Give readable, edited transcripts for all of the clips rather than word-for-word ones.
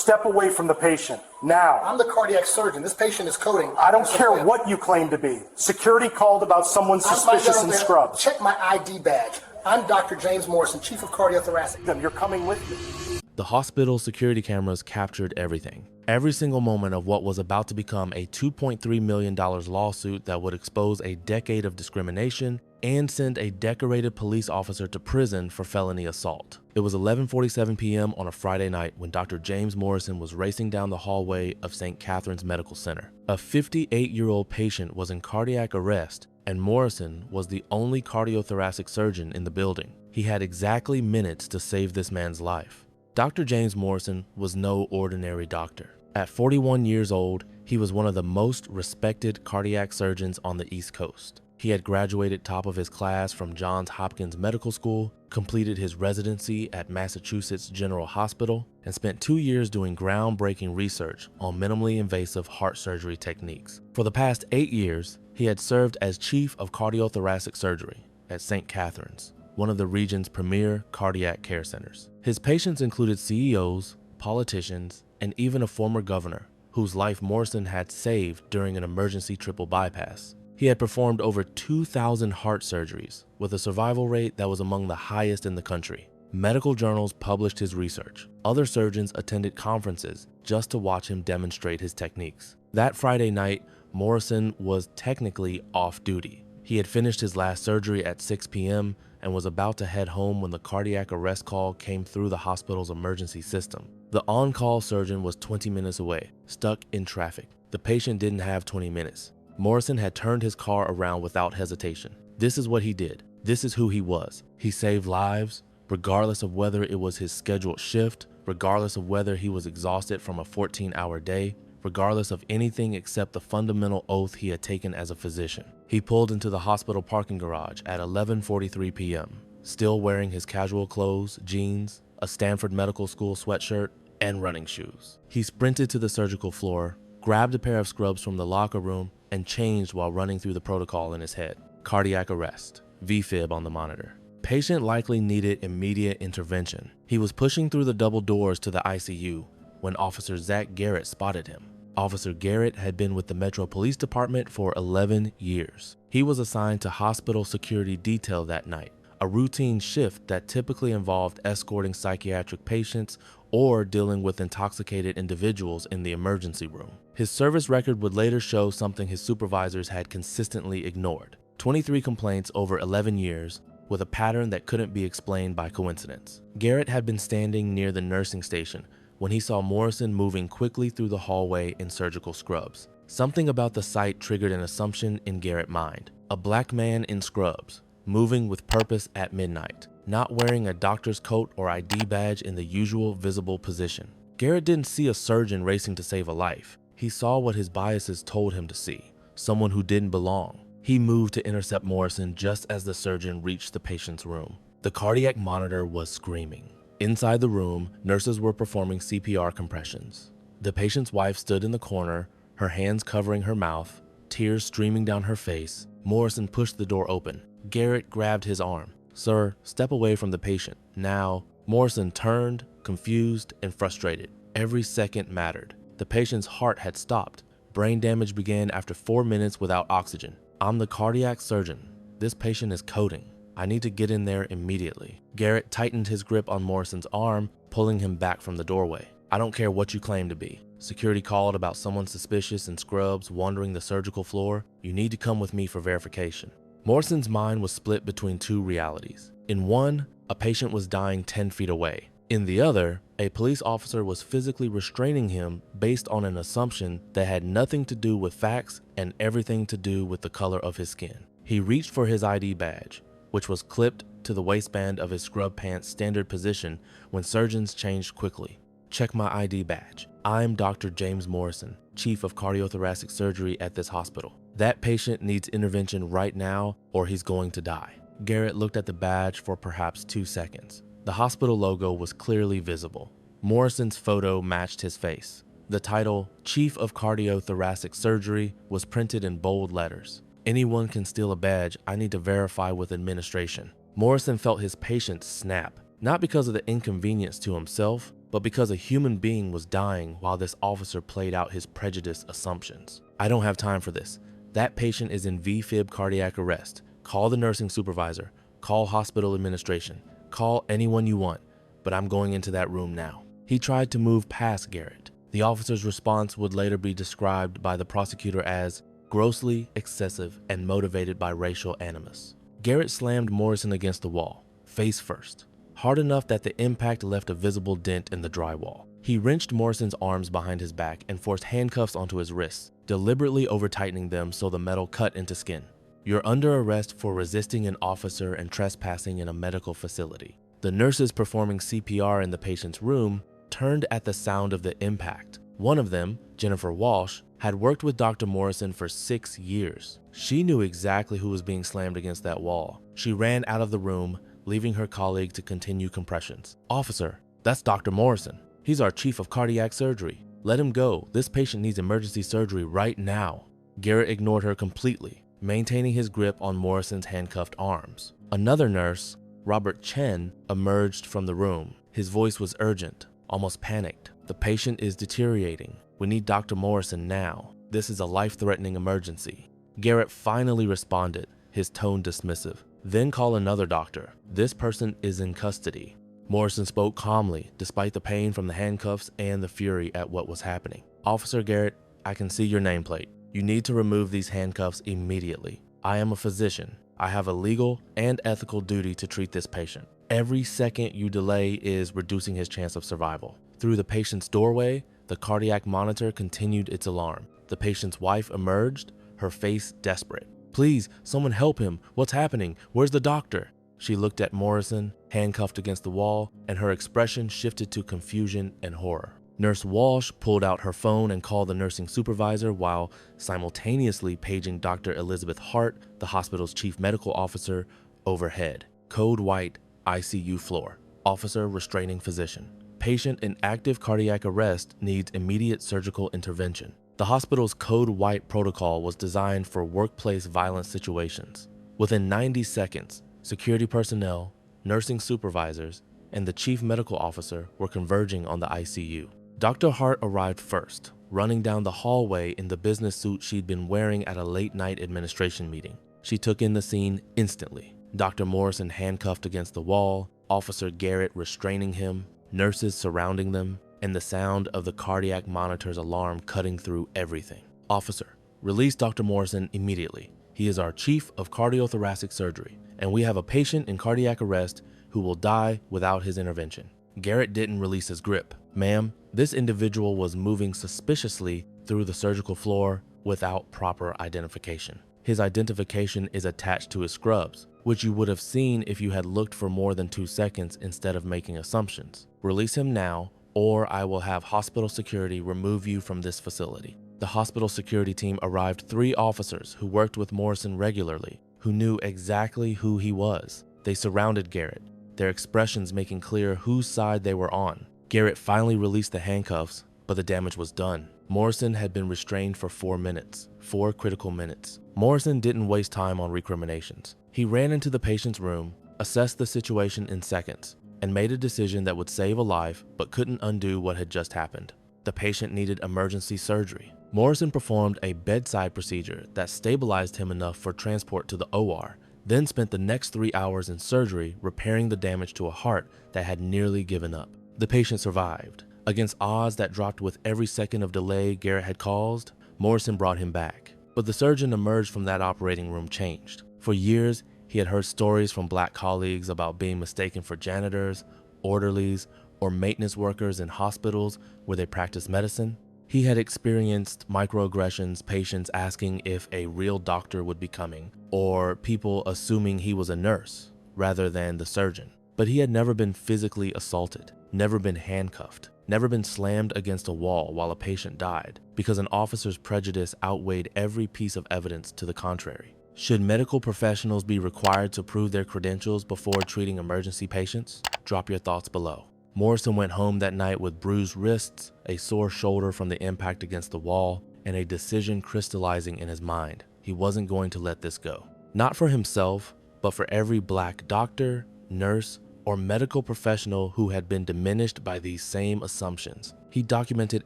step away from the patient, now. I'm the cardiac surgeon. This patient is coding. I don't care what you claim to be. Security called about someone suspicious in scrubs. Check my ID badge. I'm Dr. James Morrison, Chief of Cardiothoracic. You're coming with me. The hospital security cameras captured everything. Every single moment of what was about to become a $2.3 million lawsuit that would expose a decade of discrimination and send a decorated police officer to prison for felony assault. It was 11:47 p.m. on a Friday night when Dr. James Morrison was racing down the hallway of St. Catherine's Medical Center. A 58-year-old patient was in cardiac arrest, and Morrison was the only cardiothoracic surgeon in the building. He had exactly minutes to save this man's life. Dr. James Morrison was no ordinary doctor. At 41 years old, he was one of the most respected cardiac surgeons on the East Coast. He had graduated top of his class from Johns Hopkins Medical School, completed his residency at Massachusetts General Hospital, and spent 2 years doing groundbreaking research on minimally invasive heart surgery techniques. For the past 8 years, he had served as Chief of Cardiothoracic Surgery at St. Catherine's, one of the region's premier cardiac care centers. His patients included CEOs, politicians, and even a former governor, whose life Morrison had saved during an emergency triple bypass. He had performed over 2,000 heart surgeries, with a survival rate that was among the highest in the country. Medical journals published his research. Other surgeons attended conferences just to watch him demonstrate his techniques. That Friday night, Morrison was technically off duty. He had finished his last surgery at 6 p.m. and was about to head home when the cardiac arrest call came through the hospital's emergency system. The on-call surgeon was 20 minutes away, stuck in traffic. The patient didn't have 20 minutes. Morrison had turned his car around without hesitation. This is what he did. This is who he was. He saved lives, regardless of whether it was his scheduled shift, regardless of whether he was exhausted from a 14-hour day, regardless of anything except the fundamental oath he had taken as a physician. He pulled into the hospital parking garage at 11:43 p.m., still wearing his casual clothes, jeans, a Stanford Medical School sweatshirt, and running shoes. He sprinted to the surgical floor, grabbed a pair of scrubs from the locker room, and changed while running through the protocol in his head. Cardiac arrest, VFib on the monitor. Patient likely needed immediate intervention. He was pushing through the double doors to the ICU when Officer Zach Garrett spotted him. Officer Garrett had been with the Metro Police Department for 11 years. He was assigned to hospital security detail that night, a routine shift that typically involved escorting psychiatric patients or dealing with intoxicated individuals in the emergency room. His service record would later show something his supervisors had consistently ignored: 23 complaints over 11 years, with a pattern that couldn't be explained by coincidence. Garrett had been standing near the nursing station when he saw Morrison moving quickly through the hallway in surgical scrubs. Something about the sight triggered an assumption in Garrett's mind: a black man in scrubs, moving with purpose at midnight, not wearing a doctor's coat or ID badge in the usual visible position. Garrett didn't see a surgeon racing to save a life. He saw what his biases told him to see: someone who didn't belong. He moved to intercept Morrison just as the surgeon reached the patient's room. The cardiac monitor was screaming. Inside the room, nurses were performing CPR compressions. The patient's wife stood in the corner, her hands covering her mouth, tears streaming down her face. Morrison pushed the door open. Garrett grabbed his arm. "Sir, step away from the patient, now." Morrison turned, confused and frustrated. Every second mattered. The patient's heart had stopped. Brain damage began after 4 minutes without oxygen. "I'm the cardiac surgeon. This patient is coding. I need to get in there immediately." Garrett tightened his grip on Morrison's arm, pulling him back from the doorway. "I don't care what you claim to be. Security called about someone suspicious in scrubs wandering the surgical floor. You need to come with me for verification." Morrison's mind was split between two realities. In one, a patient was dying 10 feet away. In the other, a police officer was physically restraining him based on an assumption that had nothing to do with facts and everything to do with the color of his skin. He reached for his ID badge, which was clipped to the waistband of his scrub pants standard position when surgeons changed quickly. "Check my ID badge. I'm Dr. James Morrison, Chief of Cardiothoracic Surgery at this hospital. That patient needs intervention right now or he's going to die." Garrett looked at the badge for perhaps 2 seconds. The hospital logo was clearly visible. Morrison's photo matched his face. The title, Chief of Cardiothoracic Surgery, was printed in bold letters. "Anyone can steal a badge. I need to verify with administration." Morrison felt his patience snap, not because of the inconvenience to himself, but because a human being was dying while this officer played out his prejudiced assumptions. I don't have time for this. That patient is in VFib cardiac arrest. Call the nursing supervisor, call hospital administration, call anyone you want, but I'm going into that room now. He tried to move past Garrett. The officer's response would later be described by the prosecutor as grossly excessive and motivated by racial animus. Garrett slammed Morrison against the wall, face first, hard enough that the impact left a visible dent in the drywall. He wrenched Morrison's arms behind his back and forced handcuffs onto his wrists, deliberately over-tightening them so the metal cut into skin. You're under arrest for resisting an officer and trespassing in a medical facility. The nurses performing CPR in the patient's room turned at the sound of the impact. One of them, Jennifer Walsh, had worked with Dr. Morrison for 6 years. She knew exactly who was being slammed against that wall. She ran out of the room, leaving her colleague to continue compressions. "Officer, that's Dr. Morrison. He's our chief of cardiac surgery. Let him go. This patient needs emergency surgery right now." Garrett ignored her completely, maintaining his grip on Morrison's handcuffed arms. Another nurse, Robert Chen, emerged from the room. His voice was urgent, almost panicked. "The patient is deteriorating. We need Dr. Morrison now. This is a life-threatening emergency." Garrett finally responded, his tone dismissive. "Then call another doctor. This person is in custody." Morrison spoke calmly, despite the pain from the handcuffs and the fury at what was happening. "Officer Garrett, I can see your nameplate. You need to remove these handcuffs immediately. I am a physician. I have a legal and ethical duty to treat this patient. Every second you delay is reducing his chance of survival." Through the patient's doorway, the cardiac monitor continued its alarm. The patient's wife emerged, her face desperate. "Please, someone help him. What's happening? Where's the doctor?" She looked at Morrison, handcuffed against the wall, and her expression shifted to confusion and horror. Nurse Walsh pulled out her phone and called the nursing supervisor while simultaneously paging Dr. Elizabeth Hart, the hospital's chief medical officer, overhead. Code white, ICU floor. Officer restraining physician. Patient in active cardiac arrest needs immediate surgical intervention. The hospital's code white protocol was designed for workplace violence situations. Within 90 seconds, security personnel, nursing supervisors, and the chief medical officer were converging on the ICU. Dr. Hart arrived first, running down the hallway in the business suit she'd been wearing at a late-night administration meeting. She took in the scene instantly. Dr. Morrison handcuffed against the wall, Officer Garrett restraining him, nurses surrounding them, and the sound of the cardiac monitor's alarm cutting through everything. "Officer, release Dr. Morrison immediately. He is our chief of cardiothoracic surgery, and we have a patient in cardiac arrest who will die without his intervention." Garrett didn't release his grip. "Ma'am, this individual was moving suspiciously through the surgical floor without proper identification. His identification is attached to his scrubs, which you would have seen if you had looked for more than 2 seconds instead of making assumptions. Release him now, or I will have hospital security remove you from this facility." The hospital security team arrived 3 officers who worked with Morrison regularly, who knew exactly who he was. They surrounded Garrett, their expressions making clear whose side they were on. Garrett finally released the handcuffs, but the damage was done. Morrison had been restrained for 4 minutes, 4 critical minutes. Morrison didn't waste time on recriminations. He ran into the patient's room, assessed the situation in seconds, and made a decision that would save a life but couldn't undo what had just happened. The patient needed emergency surgery. Morrison performed a bedside procedure that stabilized him enough for transport to the OR, then spent the next 3 hours in surgery repairing the damage to a heart that had nearly given up. The patient survived. Against odds that dropped with every second of delay Garrett had caused, Morrison brought him back. But the surgeon emerged from that operating room changed. For years, he had heard stories from black colleagues about being mistaken for janitors, orderlies, or maintenance workers in hospitals where they practiced medicine. He had experienced microaggressions, patients asking if a real doctor would be coming, or people assuming he was a nurse rather than the surgeon. But he had never been physically assaulted, never been handcuffed, never been slammed against a wall while a patient died, because an officer's prejudice outweighed every piece of evidence to the contrary. Should medical professionals be required to prove their credentials before treating emergency patients? Drop your thoughts below. Morrison went home that night with bruised wrists, a sore shoulder from the impact against the wall, and a decision crystallizing in his mind. He wasn't going to let this go. Not for himself, but for every black doctor, nurse, or medical professional who had been diminished by these same assumptions. He documented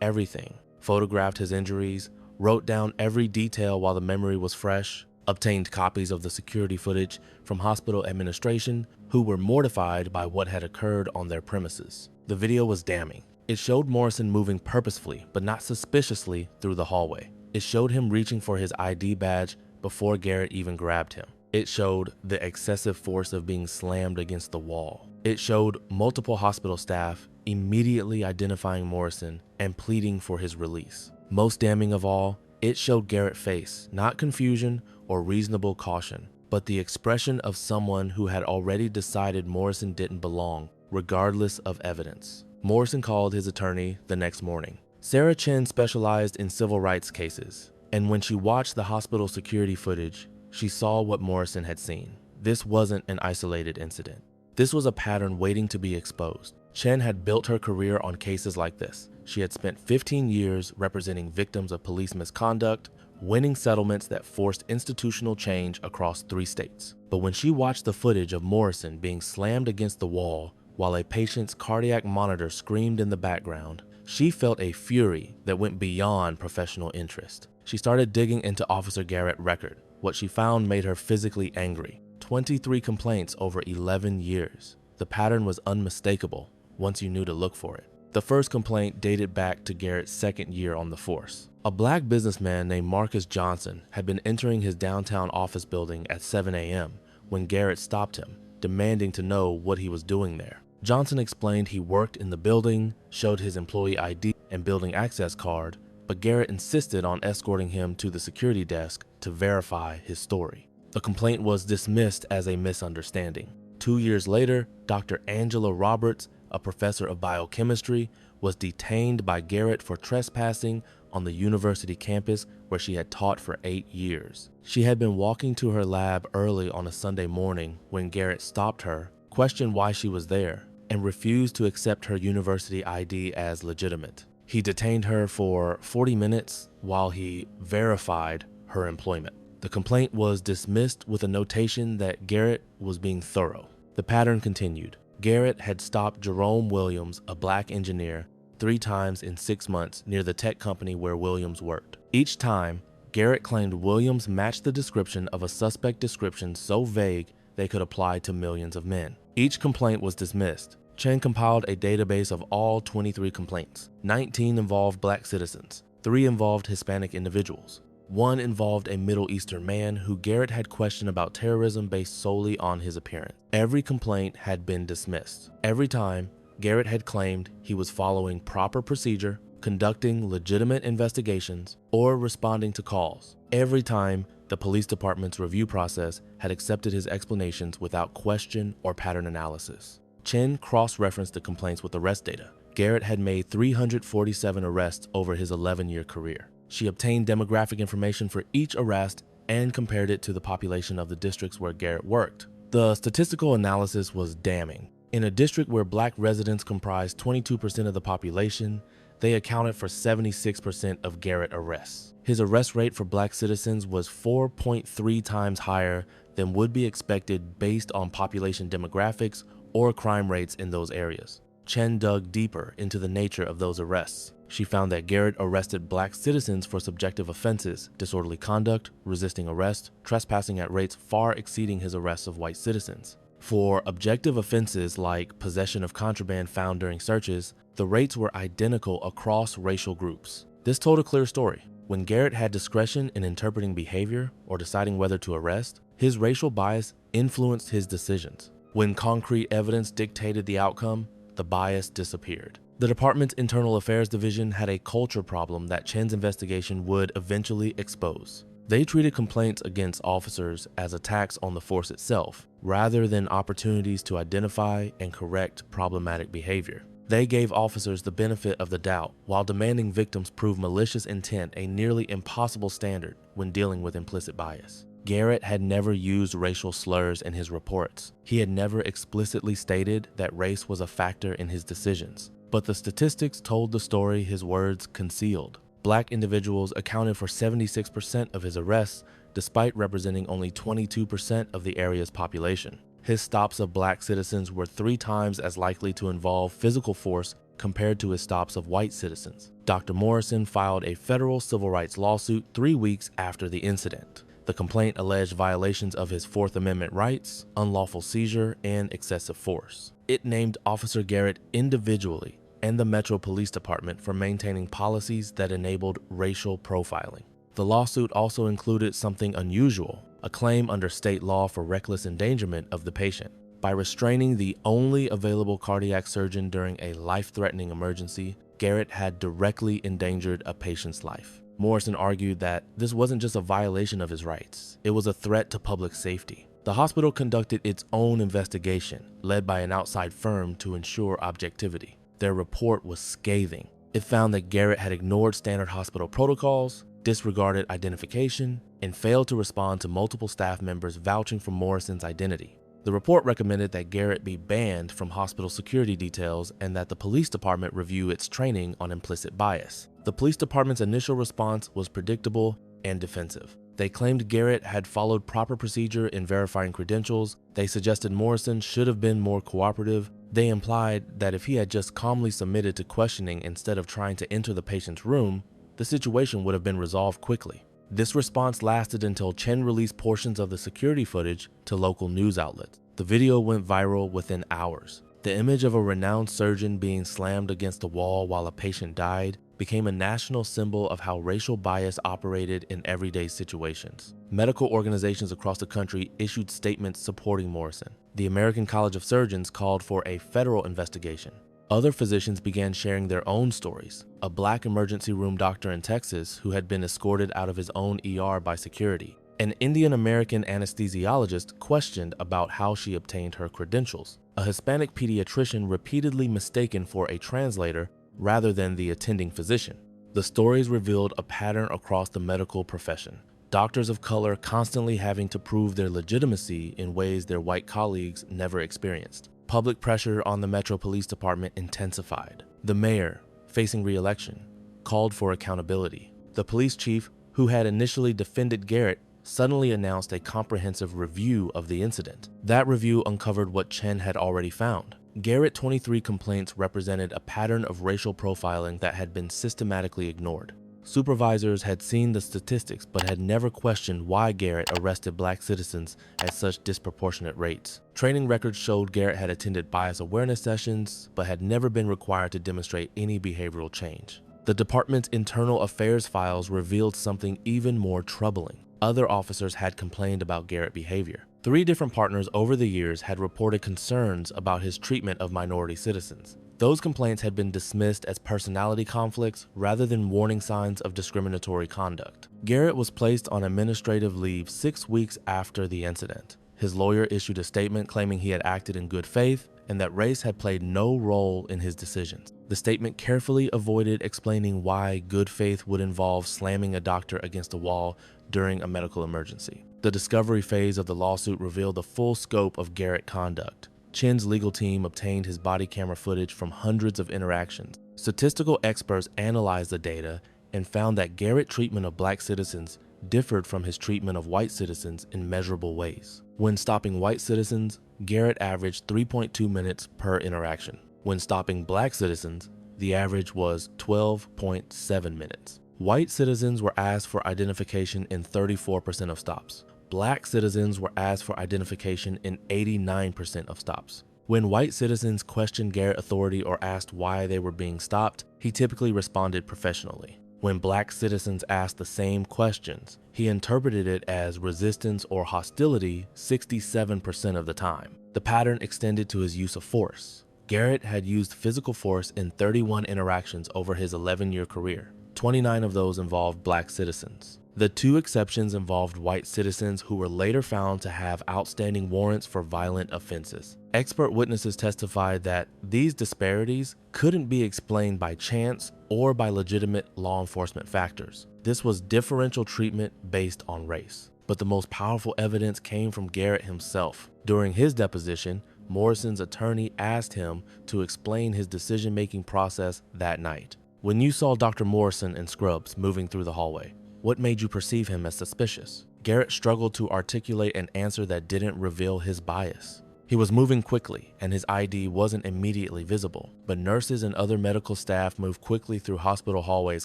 everything, photographed his injuries, wrote down every detail while the memory was fresh, obtained copies of the security footage from hospital administration who were mortified by what had occurred on their premises. The video was damning. It showed Morrison moving purposefully but not suspiciously through the hallway. It showed him reaching for his ID badge before Garrett even grabbed him. It showed the excessive force of being slammed against the wall. It showed multiple hospital staff immediately identifying Morrison and pleading for his release. Most damning of all, it showed Garrett's face, not confusion or reasonable caution, but the expression of someone who had already decided Morrison didn't belong, regardless of evidence. Morrison called his attorney the next morning. Sarah Chen specialized in civil rights cases, and when she watched the hospital security footage, she saw what Morrison had seen. This wasn't an isolated incident. This was a pattern waiting to be exposed. Chen had built her career on cases like this. She had spent 15 years representing victims of police misconduct, winning settlements that forced institutional change across 3 states. But when she watched the footage of Morrison being slammed against the wall while a patient's cardiac monitor screamed in the background, she felt a fury that went beyond professional interest. She started digging into Officer Garrett's record. What she found made her physically angry. 23 complaints over 11 years. The pattern was unmistakable once you knew to look for it. The first complaint dated back to Garrett's 2nd year on the force. A black businessman named Marcus Johnson had been entering his downtown office building at 7 a.m. when Garrett stopped him, demanding to know what he was doing there. Johnson explained he worked in the building, showed his employee ID and building access card, but Garrett insisted on escorting him to the security desk to verify his story. The complaint was dismissed as a misunderstanding. 2 years later, Dr. Angela Roberts, a professor of biochemistry, was detained by Garrett for trespassing on the university campus where she had taught for 8 years. She had been walking to her lab early on a Sunday morning when Garrett stopped her, questioned why she was there, and refused to accept her university ID as legitimate. He detained her for 40 minutes while he verified her employment. The complaint was dismissed with a notation that Garrett was being thorough. The pattern continued. Garrett had stopped Jerome Williams, a black engineer, 3 times in 6 months near the tech company where Williams worked. Each time, Garrett claimed Williams matched the description of a suspect description so vague they could apply to millions of men. Each complaint was dismissed. Chen compiled a database of all 23 complaints. 19 involved black citizens, 3 involved Hispanic individuals. 1 involved a Middle Eastern man who Garrett had questioned about terrorism based solely on his appearance. Every complaint had been dismissed. Every time, Garrett had claimed he was following proper procedure, conducting legitimate investigations, or responding to calls. Every time, the police department's review process had accepted his explanations without question or pattern analysis. Chen cross-referenced the complaints with arrest data. Garrett had made 347 arrests over his 11-year career. She obtained demographic information for each arrest and compared it to the population of the districts where Garrett worked. The statistical analysis was damning. In a district where black residents comprised 22% of the population, they accounted for 76% of Garrett arrests. His arrest rate for black citizens was 4.3 times higher than would be expected based on population demographics or crime rates in those areas. Chen dug deeper into the nature of those arrests. She found that Garrett arrested black citizens for subjective offenses, disorderly conduct, resisting arrest, trespassing at rates far exceeding his arrests of white citizens. For objective offenses like possession of contraband found during searches, the rates were identical across racial groups. This told a clear story. When Garrett had discretion in interpreting behavior or deciding whether to arrest, his racial bias influenced his decisions. When concrete evidence dictated the outcome, the bias disappeared. The department's Internal Affairs Division had a culture problem that Chen's investigation would eventually expose. They treated complaints against officers as attacks on the force itself, rather than opportunities to identify and correct problematic behavior. They gave officers the benefit of the doubt while demanding victims prove malicious intent, a nearly impossible standard when dealing with implicit bias. Garrett had never used racial slurs in his reports. He had never explicitly stated that race was a factor in his decisions. But the statistics told the story his words concealed. Black individuals accounted for 76% of his arrests, despite representing only 22% of the area's population. His stops of black citizens were 3 times as likely to involve physical force compared to his stops of white citizens. Dr. Morrison filed a federal civil rights lawsuit 3 weeks after the incident. The complaint alleged violations of his Fourth Amendment rights, unlawful seizure, and excessive force. It named Officer Garrett individually and the Metro Police Department for maintaining policies that enabled racial profiling. The lawsuit also included something unusual, a claim under state law for reckless endangerment of the patient. By restraining the only available cardiac surgeon during a life-threatening emergency, Garrett had directly endangered a patient's life. Morrison argued that this wasn't just a violation of his rights, it was a threat to public safety. The hospital conducted its own investigation, led by an outside firm to ensure objectivity. Their report was scathing. It found that Garrett had ignored standard hospital protocols, disregarded identification, and failed to respond to multiple staff members vouching for Morrison's identity. The report recommended that Garrett be banned from hospital security details and that the police department review its training on implicit bias. The police department's initial response was predictable and defensive. They claimed Garrett had followed proper procedure in verifying credentials. They suggested Morrison should have been more cooperative. They implied that if he had just calmly submitted to questioning instead of trying to enter the patient's room, the situation would have been resolved quickly. This response lasted until Chen released portions of the security footage to local news outlets. The video went viral within hours. The image of a renowned surgeon being slammed against a wall while a patient died became a national symbol of how racial bias operated in everyday situations. Medical organizations across the country issued statements supporting Morrison. The American College of Surgeons called for a federal investigation. Other physicians began sharing their own stories. A black emergency room doctor in Texas who had been escorted out of his own ER by security. An Indian-American anesthesiologist questioned about how she obtained her credentials. A Hispanic pediatrician repeatedly mistaken for a translator rather than the attending physician. The stories revealed a pattern across the medical profession. Doctors of color constantly having to prove their legitimacy in ways their white colleagues never experienced. Public pressure on the Metro Police Department intensified. The mayor, facing re-election, called for accountability. The police chief, who had initially defended Garrett, suddenly announced a comprehensive review of the incident. That review uncovered what Chen had already found. Garrett's 23 complaints represented a pattern of racial profiling that had been systematically ignored. Supervisors had seen the statistics but had never questioned why Garrett arrested black citizens at such disproportionate rates. Training records showed Garrett had attended bias awareness sessions but had never been required to demonstrate any behavioral change. The department's internal affairs files revealed something even more troubling. Other officers had complained about Garrett's behavior. 3 different partners over the years had reported concerns about his treatment of minority citizens. Those complaints had been dismissed as personality conflicts rather than warning signs of discriminatory conduct. Garrett was placed on administrative leave 6 weeks after the incident. His lawyer issued a statement claiming he had acted in good faith and that race had played no role in his decisions. The statement carefully avoided explaining why good faith would involve slamming a doctor against a wall during a medical emergency. The discovery phase of the lawsuit revealed the full scope of Garrett's conduct. Chen's legal team obtained his body camera footage from hundreds of interactions. Statistical experts analyzed the data and found that Garrett's treatment of black citizens differed from his treatment of white citizens in measurable ways. When stopping white citizens, Garrett averaged 3.2 minutes per interaction. When stopping black citizens, the average was 12.7 minutes. White citizens were asked for identification in 34% of stops. Black citizens were asked for identification in 89% of stops. When white citizens questioned Garrett's authority or asked why they were being stopped, he typically responded professionally. When black citizens asked the same questions, he interpreted it as resistance or hostility 67% of the time. The pattern extended to his use of force. Garrett had used physical force in 31 interactions over his 11-year career. 29 of those involved black citizens. The 2 exceptions involved white citizens who were later found to have outstanding warrants for violent offenses. Expert witnesses testified that these disparities couldn't be explained by chance or by legitimate law enforcement factors. This was differential treatment based on race. But the most powerful evidence came from Garrett himself. During his deposition, Morrison's attorney asked him to explain his decision-making process that night. When you saw Dr. Morrison in scrubs moving through the hallway, what made you perceive him as suspicious? Garrett struggled to articulate an answer that didn't reveal his bias. He was moving quickly, and his ID wasn't immediately visible, but nurses and other medical staff moved quickly through hospital hallways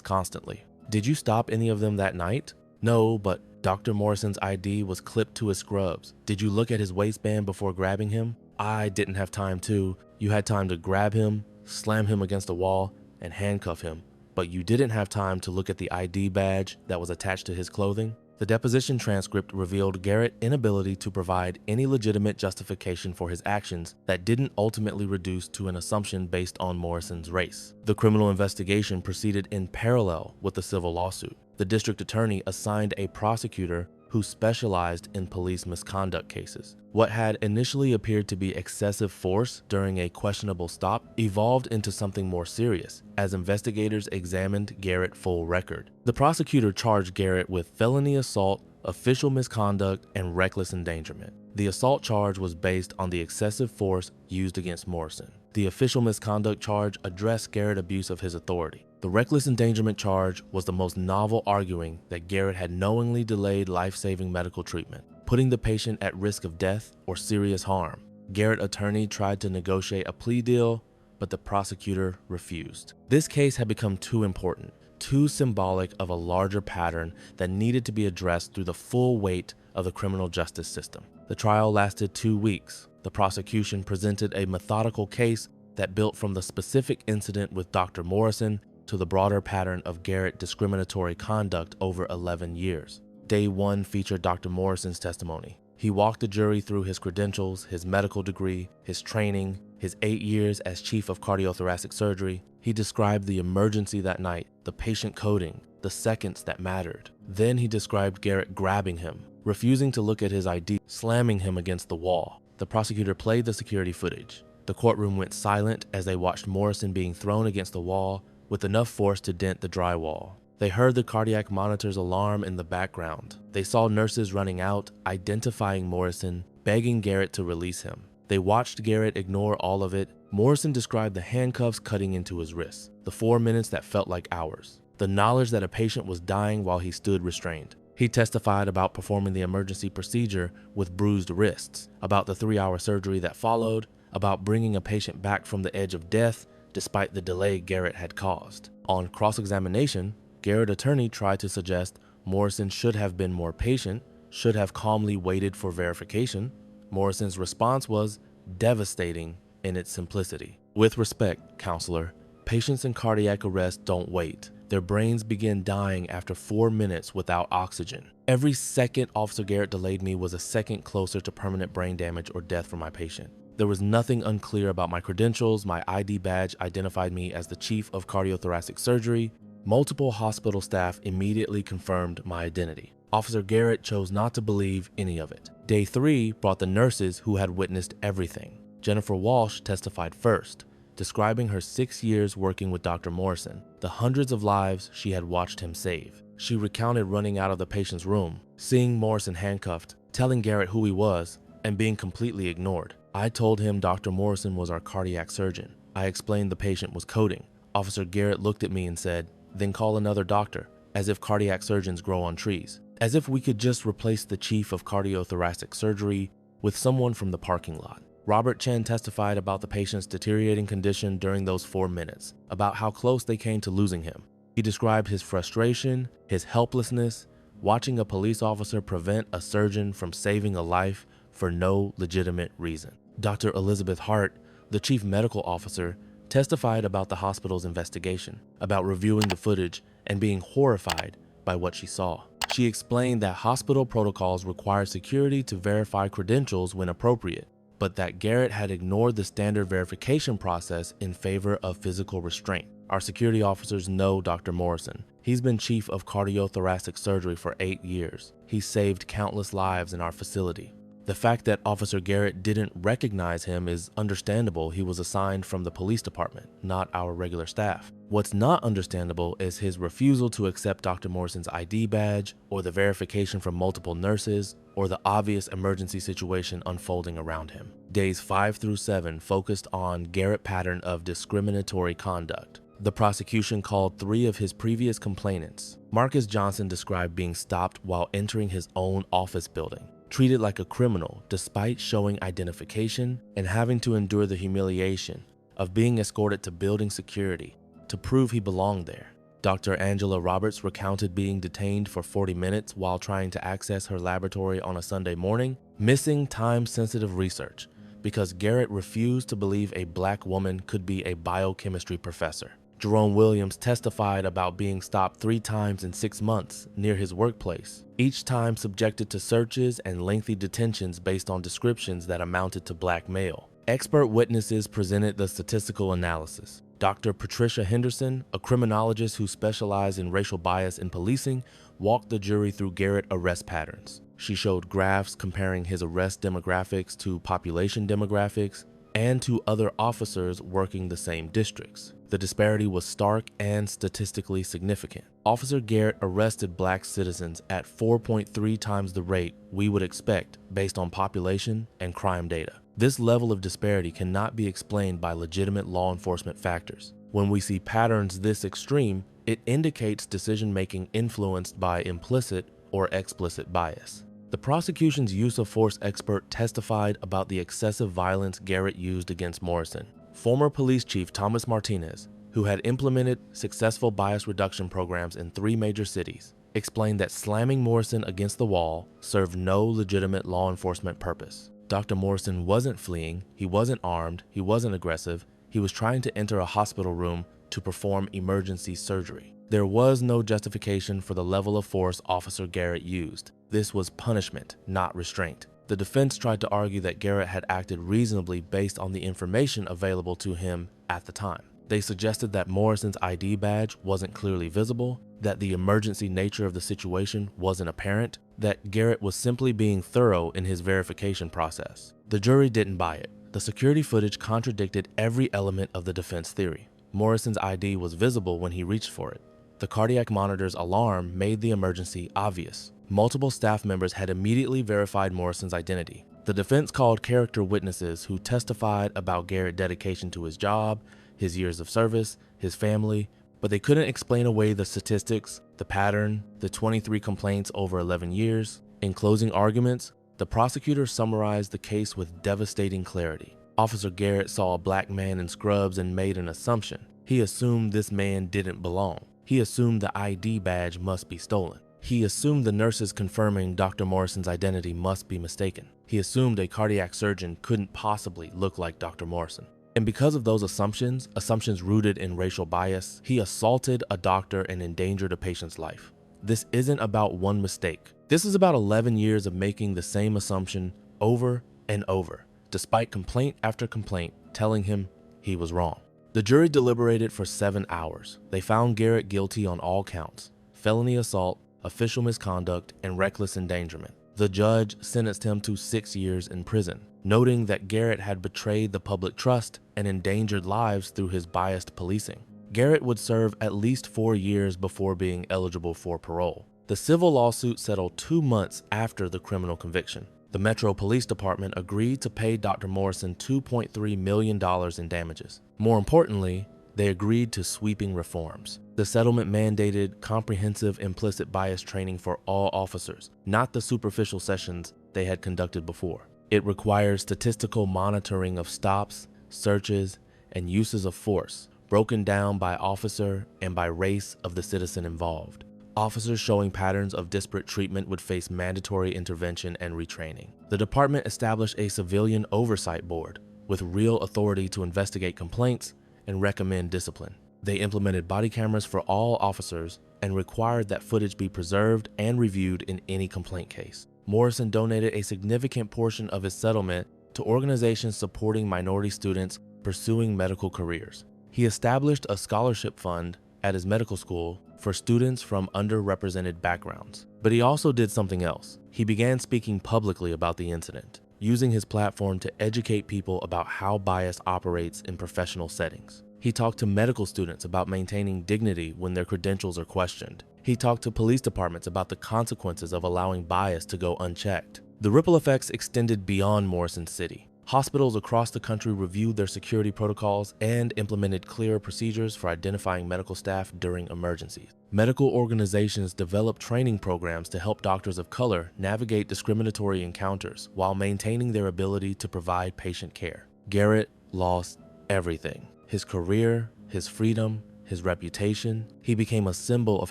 constantly. Did you stop any of them that night? No, but Dr. Morrison's ID was clipped to his scrubs. Did you look at his waistband before grabbing him? I didn't have time to. You had time to grab him, slam him against a wall, and handcuff him, but you didn't have time to look at the ID badge that was attached to his clothing. The deposition transcript revealed Garrett's inability to provide any legitimate justification for his actions that didn't ultimately reduce to an assumption based on Morrison's race. The criminal investigation proceeded in parallel with the civil lawsuit. The district attorney assigned a prosecutor who specialized in police misconduct cases. What had initially appeared to be excessive force during a questionable stop evolved into something more serious as investigators examined Garrett's full record. The prosecutor charged Garrett with felony assault, official misconduct, and reckless endangerment. The assault charge was based on the excessive force used against Morrison. The official misconduct charge addressed Garrett's abuse of his authority. The reckless endangerment charge was the most novel, arguing that Garrett had knowingly delayed life-saving medical treatment, putting the patient at risk of death or serious harm. Garrett's attorney tried to negotiate a plea deal, but the prosecutor refused. This case had become too important, too symbolic of a larger pattern that needed to be addressed through the full weight of the criminal justice system. The trial lasted 2 weeks. The prosecution presented a methodical case that built from the specific incident with Dr. Morrison to the broader pattern of Garrett's discriminatory conduct over 11 years. Day 1 featured Dr. Morrison's testimony. He walked the jury through his credentials, his medical degree, his training, his 8 years as chief of cardiothoracic surgery. He described the emergency that night, the patient coding, the seconds that mattered. Then he described Garrett grabbing him, refusing to look at his ID, slamming him against the wall. The prosecutor played the security footage. The courtroom went silent as they watched Morrison being thrown against the wall with enough force to dent the drywall. They heard the cardiac monitor's alarm in the background. They saw nurses running out, identifying Morrison, begging Garrett to release him. They watched Garrett ignore all of it. Morrison described the handcuffs cutting into his wrists, the 4 minutes that felt like hours, the knowledge that a patient was dying while he stood restrained. He testified about performing the emergency procedure with bruised wrists, about the 3-hour surgery that followed, about bringing a patient back from the edge of death despite the delay Garrett had caused. On cross-examination, Garrett's attorney tried to suggest Morrison should have been more patient, should have calmly waited for verification. Morrison's response was devastating in its simplicity. With respect, counselor, patients in cardiac arrest don't wait. Their brains begin dying after 4 minutes without oxygen. Every second Officer Garrett delayed me was a second closer to permanent brain damage or death for my patient. There was nothing unclear about my credentials. My ID badge identified me as the chief of cardiothoracic surgery. Multiple hospital staff immediately confirmed my identity. Officer Garrett chose not to believe any of it. Day 3 brought the nurses who had witnessed everything. Jennifer Walsh testified first, describing her 6 years working with Dr. Morrison, the hundreds of lives she had watched him save. She recounted running out of the patient's room, seeing Morrison handcuffed, telling Garrett who he was, and being completely ignored. I told him Dr. Morrison was our cardiac surgeon. I explained the patient was coding. Officer Garrett looked at me and said, "Then call another doctor," as if cardiac surgeons grow on trees, as if we could just replace the chief of cardiothoracic surgery with someone from the parking lot. Robert Chen testified about the patient's deteriorating condition during those 4 minutes, about how close they came to losing him. He described his frustration, his helplessness, watching a police officer prevent a surgeon from saving a life for no legitimate reason. Dr. Elizabeth Hart, the chief medical officer, testified about the hospital's investigation, about reviewing the footage and being horrified by what she saw. She explained that hospital protocols require security to verify credentials when appropriate, but that Garrett had ignored the standard verification process in favor of physical restraint. Our security officers know Dr. Morrison. He's been chief of cardiothoracic surgery for 8 years. He saved countless lives in our facility. The fact that Officer Garrett didn't recognize him is understandable. He was assigned from the police department, not our regular staff. What's not understandable is his refusal to accept Dr. Morrison's ID badge, or the verification from multiple nurses, or the obvious emergency situation unfolding around him. Days 5 through 7 focused on Garrett's pattern of discriminatory conduct. The prosecution called 3 of his previous complainants. Marcus Johnson described being stopped while entering his own office building. treated like a criminal despite showing identification and having to endure the humiliation of being escorted to building security to prove he belonged there. Dr. Angela Roberts recounted being detained for 40 minutes while trying to access her laboratory on a Sunday morning, missing time-sensitive research because Garrett refused to believe a black woman could be a biochemistry professor. Jerome Williams testified about being stopped 3 times in 6 months near his workplace, each time subjected to searches and lengthy detentions based on descriptions that amounted to blackmail. Expert witnesses presented the statistical analysis. Dr. Patricia Henderson, a criminologist who specialized in racial bias in policing, walked the jury through Garrett arrest patterns. She showed graphs comparing his arrest demographics to population demographics and to other officers working the same districts. The disparity was stark and statistically significant. Officer Garrett arrested black citizens at 4.3 times the rate we would expect based on population and crime data. This level of disparity cannot be explained by legitimate law enforcement factors. When we see patterns this extreme, it indicates decision-making influenced by implicit or explicit bias. The prosecution's use of force expert testified about the excessive violence Garrett used against Morrison. Former police chief Thomas Martinez, who had implemented successful bias reduction programs in 3 major cities, explained that slamming Morrison against the wall served no legitimate law enforcement purpose. Dr. Morrison wasn't fleeing, he wasn't armed, he wasn't aggressive, he was trying to enter a hospital room to perform emergency surgery. There was no justification for the level of force Officer Garrett used. This was punishment, not restraint. The defense tried to argue that Garrett had acted reasonably based on the information available to him at the time. They suggested that Morrison's ID badge wasn't clearly visible, that the emergency nature of the situation wasn't apparent, that Garrett was simply being thorough in his verification process. The jury didn't buy it. The security footage contradicted every element of the defense theory. Morrison's ID was visible when he reached for it. The cardiac monitor's alarm made the emergency obvious. Multiple staff members had immediately verified Morrison's identity. The defense called character witnesses who testified about Garrett's dedication to his job, his years of service, his family, but they couldn't explain away the statistics, the pattern, the 23 complaints over 11 years. In closing arguments, the prosecutor summarized the case with devastating clarity. Officer Garrett saw a black man in scrubs and made an assumption. He assumed this man didn't belong. He assumed the ID badge must be stolen. He assumed the nurses confirming Dr. Morrison's identity must be mistaken. He assumed a cardiac surgeon couldn't possibly look like Dr. Morrison. And because of those assumptions rooted in racial bias, he assaulted a doctor and endangered a patient's life. This isn't about one mistake. This is about 11 years of making the same assumption over and over, despite complaint after complaint telling him he was wrong. The jury deliberated for 7 hours. They found Garrett guilty on all counts: felony assault, official misconduct, and reckless endangerment. The judge sentenced him to 6 years in prison, noting that Garrett had betrayed the public trust and endangered lives through his biased policing. Garrett would serve at least 4 years before being eligible for parole. The civil lawsuit settled 2 months after the criminal conviction. The Metro Police Department agreed to pay Dr. Morrison $2.3 million in damages. More importantly, they agreed to sweeping reforms. The settlement mandated comprehensive implicit bias training for all officers, not the superficial sessions they had conducted before. It requires statistical monitoring of stops, searches, and uses of force, broken down by officer and by race of the citizen involved. Officers showing patterns of disparate treatment would face mandatory intervention and retraining. The department established a civilian oversight board with real authority to investigate complaints and recommend discipline. They implemented body cameras for all officers and required that footage be preserved and reviewed in any complaint case. Morrison donated a significant portion of his settlement to organizations supporting minority students pursuing medical careers. He established a scholarship fund at his medical school for students from underrepresented backgrounds. But he also did something else. He began speaking publicly about the incident, using his platform to educate people about how bias operates in professional settings. He talked to medical students about maintaining dignity when their credentials are questioned. He talked to police departments about the consequences of allowing bias to go unchecked. The ripple effects extended beyond Morrison City. Hospitals across the country reviewed their security protocols and implemented clearer procedures for identifying medical staff during emergencies. Medical organizations developed training programs to help doctors of color navigate discriminatory encounters while maintaining their ability to provide patient care. Garrett lost everything: his career, his freedom, his reputation. He became a symbol of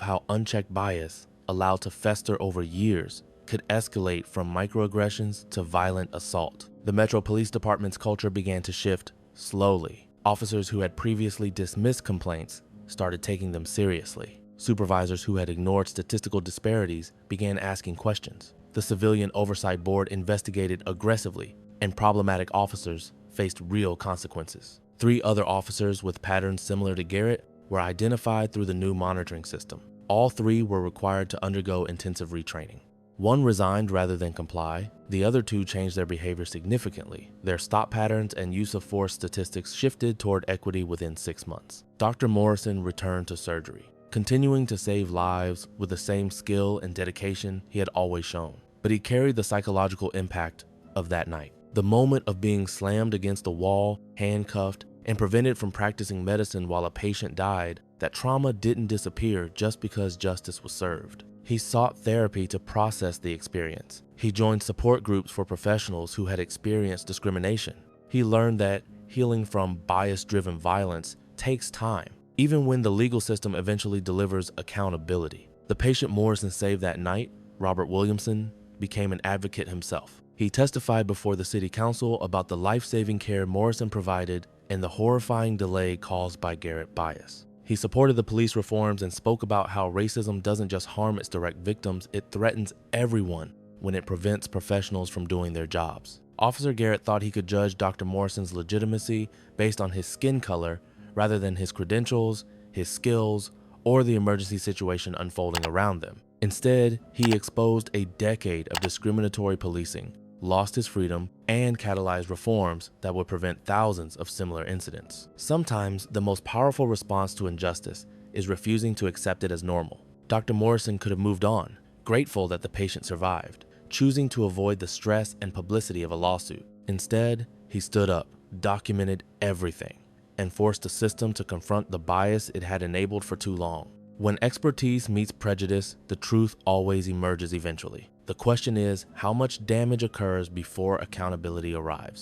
how unchecked bias, allowed to fester over years, could escalate from microaggressions to violent assault. The Metro Police Department's culture began to shift slowly. Officers who had previously dismissed complaints started taking them seriously. Supervisors who had ignored statistical disparities began asking questions. The Civilian Oversight Board investigated aggressively, and problematic officers faced real consequences. 3 other officers with patterns similar to Garrett were identified through the new monitoring system. All 3 were required to undergo intensive retraining. 1 resigned rather than comply. The other 2 changed their behavior significantly. Their stop patterns and use of force statistics shifted toward equity within 6 months. Dr. Morrison returned to surgery, continuing to save lives with the same skill and dedication he had always shown. But he carried the psychological impact of that night. The moment of being slammed against the wall, handcuffed, and prevented from practicing medicine while a patient died, that trauma didn't disappear just because justice was served. He sought therapy to process the experience. He joined support groups for professionals who had experienced discrimination. He learned that healing from bias-driven violence takes time, even when the legal system eventually delivers accountability. The patient Morrison saved that night, Robert Williamson, became an advocate himself. He testified before the city council about the life-saving care Morrison provided and the horrifying delay caused by Garrett bias. He supported the police reforms and spoke about how racism doesn't just harm its direct victims, it threatens everyone when it prevents professionals from doing their jobs. Officer Garrett thought he could judge Dr. Morrison's legitimacy based on his skin color rather than his credentials, his skills, or the emergency situation unfolding around them. Instead, he exposed a decade of discriminatory policing, lost his freedom, and catalyzed reforms that would prevent thousands of similar incidents. Sometimes, the most powerful response to injustice is refusing to accept it as normal. Dr. Morrison could have moved on, grateful that the patient survived, choosing to avoid the stress and publicity of a lawsuit. Instead, he stood up, documented everything, and forced the system to confront the bias it had enabled for too long. When expertise meets prejudice, the truth always emerges eventually. The question is, how much damage occurs before accountability arrives?